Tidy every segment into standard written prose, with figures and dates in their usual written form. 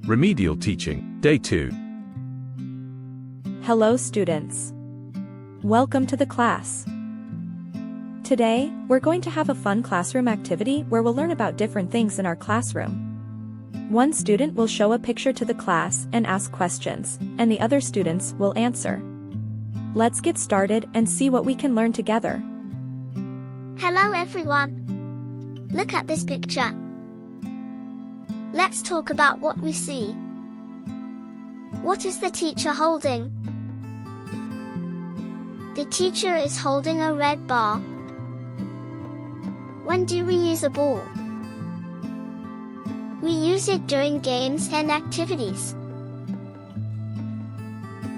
Remedial Teaching, Day 2. Hello students. Welcome to the class. Today, we're going to have a fun classroom activity where we'll learn about different things in our classroom. One student will show a picture to the class and ask questions, and the other students will answer. Let's get started and see what we can learn together. Hello everyone. Look at this picture. Let's talk about what we see. What is the teacher holding? The teacher is holding a red bar. When do we use a ball? We use it during games and activities.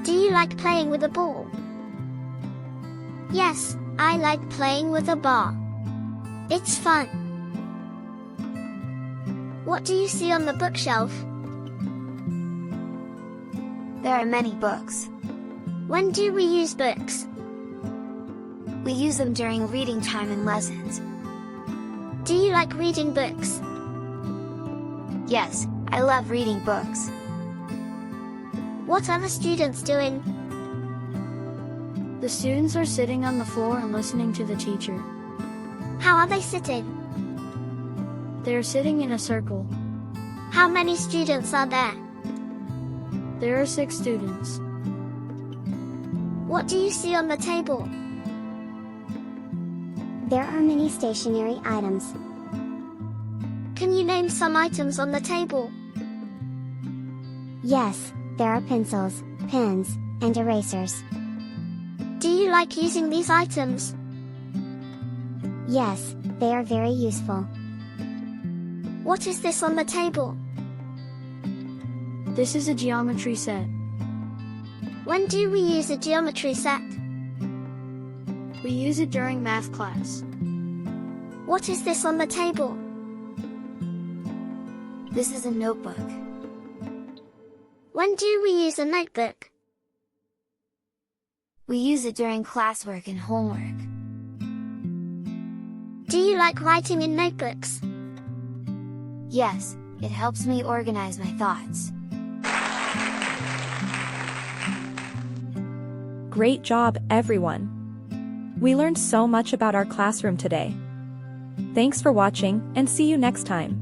Do you like playing with a ball? Yes, I like playing with a bar. It's fun. What do you see on the bookshelf? There are many books. When do we use books? We use them during reading time and lessons. Do you like reading books? Yes, I love reading books. What are the students doing? The students are sitting on the floor and listening to the teacher. How are they sitting? They are sitting in a circle. How many students are there? There are 6 students. What do you see on the table? There are many stationary items. Can you name some items on the table? Yes, there are pencils, pens, and erasers. Do you like using these items? Yes, they are very useful. What is this on the table? This is a geometry set. When do we use a geometry set? We use it during math class. What is this on the table? This is a notebook. When do we use a notebook? We use it during classwork and homework. Do you like writing in notebooks? Yes, it helps me organize my thoughts. Great job, everyone. We learned so much about our classroom today. Thanks for watching, and see you next time.